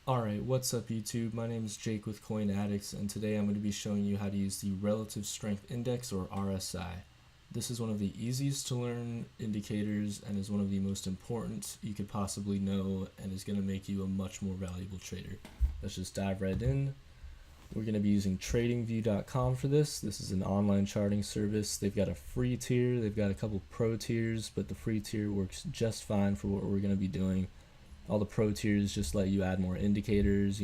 Alright, what's up YouTube? My name is Jake with Coin Addicts, and today I'm going to be showing you how to use the Relative Strength Index, or RSI. This is one of the easiest to learn indicators and is one of the most important you could possibly know and is going to make you a much more valuable trader. Let's just dive right in. We're going to be using TradingView.com for this. This is an online charting service. They've got a free tier, they've got a couple pro tiers, but the free tier works just fine for what we're going to be doing. All the pro tiers just let you add more indicators,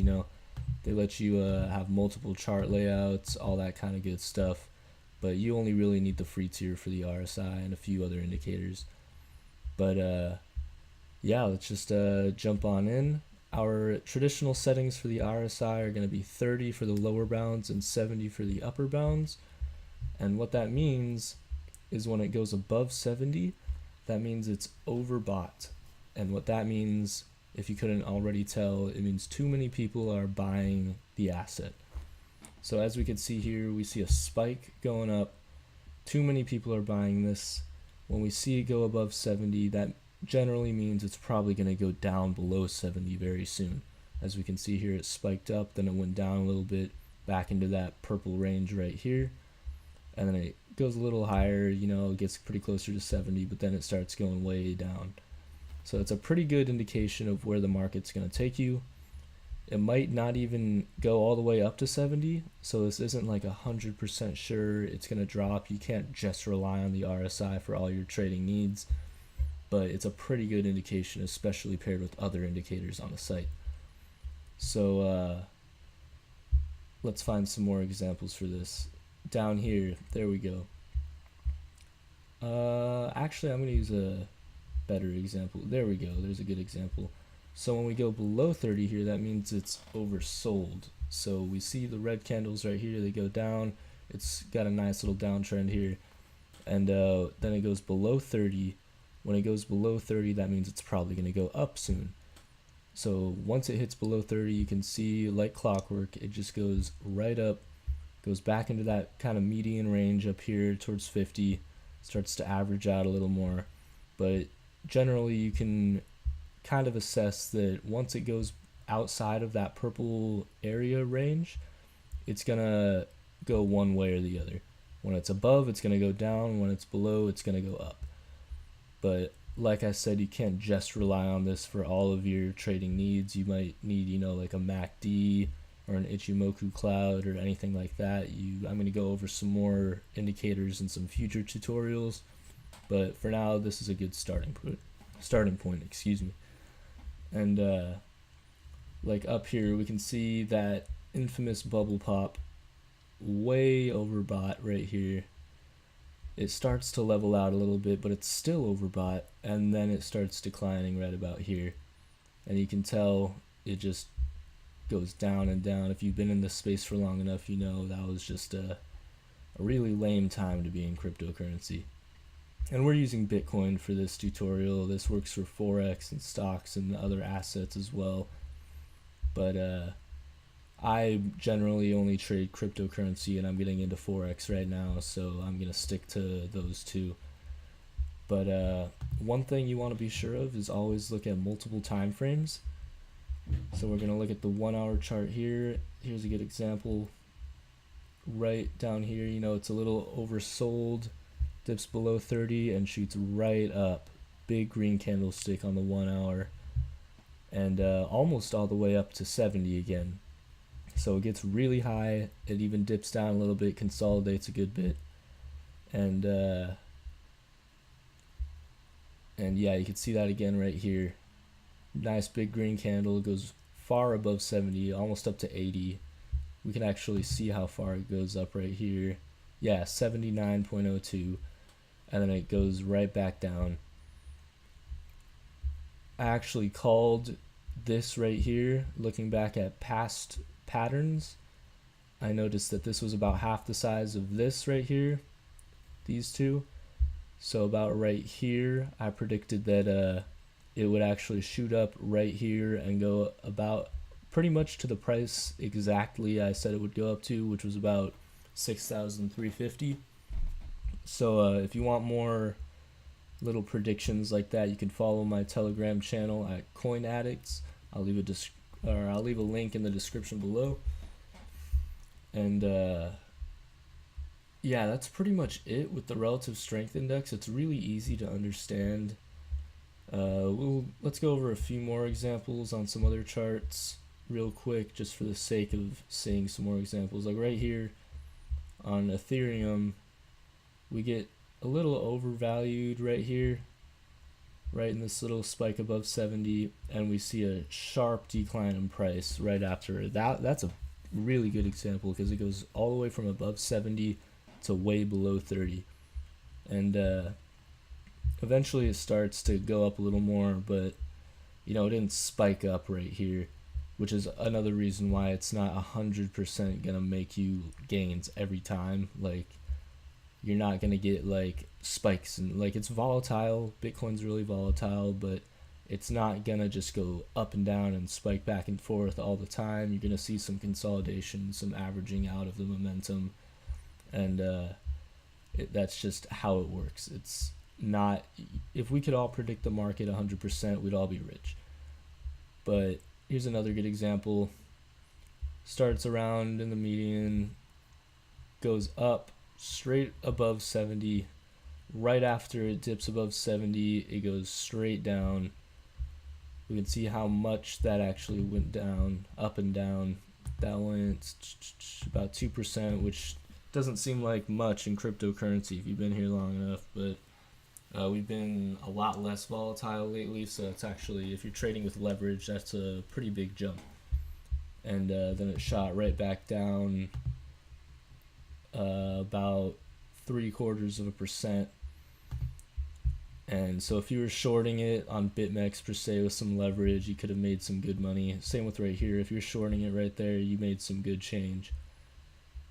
they let you have multiple chart layouts, all that kind of good stuff. But you only really need the free tier for the RSI and a few other indicators. But yeah, let's just jump on in. Our traditional settings for the RSI are going to be 30 for the lower bounds and 70 for the upper bounds. And what that means is when it goes above 70, that means it's overbought. And what that means, if you couldn't already tell, it means too many people are buying the asset. So as we can see here, we see a spike going up. Too many people are buying this. When we see it go above 70, that generally means it's probably going to go down below 70 very soon. As we can see here, it spiked up, then it went down a little bit, back into that purple range right here. And then it goes a little higher, it gets pretty closer to 70, but then it starts going way down. So it's a pretty good indication of where the market's going to take you. It might not even go all the way up to 70, so this isn't like 100% sure it's going to drop. You can't just rely on the RSI for all your trading needs, but it's a pretty good indication, especially paired with other indicators on the site. So let's find some more examples for this. Down here, there we go. Actually, I'm going to use a better example. There we go, there's a good example. So when we go below 30 here, that means it's oversold. So we see the red candles right here, they go down. It's got a nice little downtrend here, and then it goes below 30. When it goes below 30, that means it's probably going to go up soon. So once it hits below 30, you can see, like clockwork, it just goes right up, goes back into that kind of median range up here towards 50, starts to average out a little more. But generally you can kind of assess that once it goes outside of that purple area range, it's gonna go one way or the other. When it's above, it's gonna go down. When it's below, it's gonna go up. But like I said, you can't just rely on this for all of your trading needs. You might need, like a MACD or an Ichimoku cloud or anything like that. I'm gonna go over some more indicators in some future tutorials. But for now, this is a good starting point, excuse me. And like up here, we can see that infamous bubble pop, way overbought right here. It starts to level out a little bit, but it's still overbought, and then it starts declining right about here. And you can tell it just goes down and down. If you've been in this space for long enough, you know that was just a really lame time to be in cryptocurrency. And we're using Bitcoin for this tutorial. This works for Forex and stocks and other assets as well. But I generally only trade cryptocurrency, and I'm getting into Forex right now, so I'm going to stick to those two. But one thing you want to be sure of is always look at multiple time frames. So we're going to look at the 1 hour chart here. Here's a good example. Right down here, it's a little oversold. Dips below 30 and shoots right up. Big green candlestick on the 1 hour, and almost all the way up to 70 again. So it gets really high, it even dips down a little bit, consolidates a good bit, and yeah, you can see that again right here. Nice big green candle, goes far above 70, almost up to 80. We can actually see how far it goes up right here. Yeah, 79.02. And then it goes right back down. I actually called this right here, looking back at past patterns. I noticed that this was about half the size of this right here, these two. So about right here, I predicted that it would actually shoot up right here and go about pretty much to the price exactly I said it would go up to, which was about 6,350. So if you want more little predictions like that, you can follow my Telegram channel at Coin Addicts. I'll leave or I'll leave a link in the description below. And yeah, that's pretty much it with the relative strength index. It's really easy to understand. Let's go over a few more examples on some other charts real quick, just for the sake of seeing some more examples. Like right here on Ethereum, we get a little overvalued right here, right in this little spike above 70, and we see a sharp decline in price right after that. That's a really good example because it goes all the way from above 70 to way below 30, and eventually it starts to go up a little more, but you know, it didn't spike up right here, which is another reason why it's not 100% gonna make you gains every time. Like, you're not gonna get like spikes, and like, it's volatile. Bitcoin's really volatile, but it's not gonna just go up and down and spike back and forth all the time. You're gonna see some consolidation, some averaging out of the momentum, and that's just how it works. It's not, if we could all predict the market 100%, we'd all be rich. But here's another good example. Starts around in the median, goes up straight above 70. Right after it dips above 70, it goes straight down. We can see how much that actually went down, up and down. That went about 2%, which doesn't seem like much in cryptocurrency if you've been here long enough, but we've been a lot less volatile lately, so it's actually, if you're trading with leverage, that's a pretty big jump. And then it shot right back down about 0.75%. And so if you were shorting it on BitMEX per se with some leverage, you could have made some good money. Same with right here. If you're shorting it right there, you made some good change.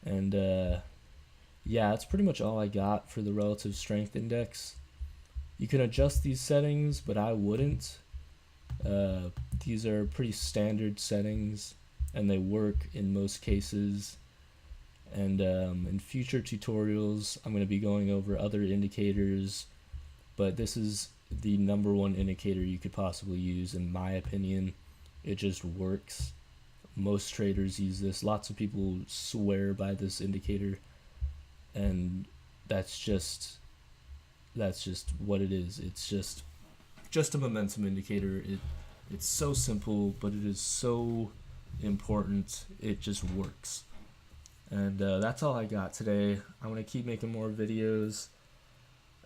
And yeah, that's pretty much all I got for the relative strength index. You can adjust these settings, but I wouldn't. These are pretty standard settings, and they work in most cases. And in future tutorials, I'm going to be going over other indicators, but this is the #1 indicator you could possibly use, in my opinion. It just works. Most traders use this. Lots of people swear by this indicator, and that's just what it is. It's just a momentum indicator. It's so simple, but it is so important. It just works. And that's all I got today. I'm going to keep making more videos.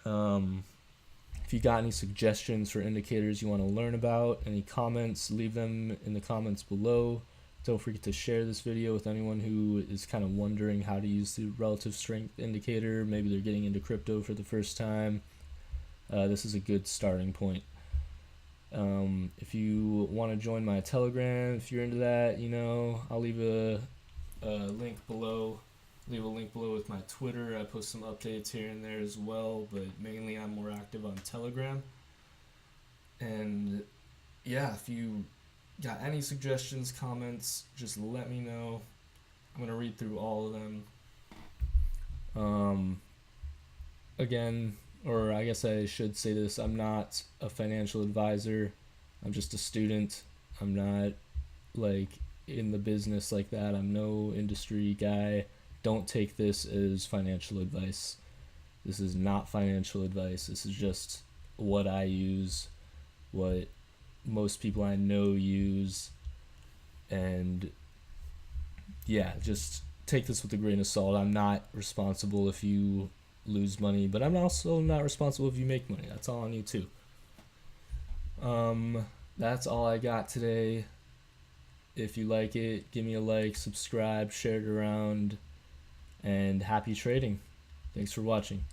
If you got any suggestions for indicators you want to learn about, any comments, leave them in the comments below. Don't forget to share this video with anyone who is kind of wondering how to use the relative strength indicator. Maybe they're getting into crypto for the first time. This is a good starting point. If you want to join my Telegram, if you're into that, you know, I'll leave a link below. Leave a link below with my Twitter. I post some updates here and there as well, but mainly I'm more active on Telegram. And yeah, if you got any suggestions, comments, just let me know. I'm going to read through all of them. Again, or I guess I should say this, I'm not a financial advisor. I'm just a student. I'm not like in the business like that. I'm no industry guy. Don't take this as financial advice. This is not financial advice. This is just what I use, what most people I know use, and yeah, just take this with a grain of salt. I'm not responsible if you lose money, but I'm also not responsible if you make money. That's all on you too. That's all I got today. If you like it, give me a like, subscribe, share it around, and happy trading. Thanks for watching.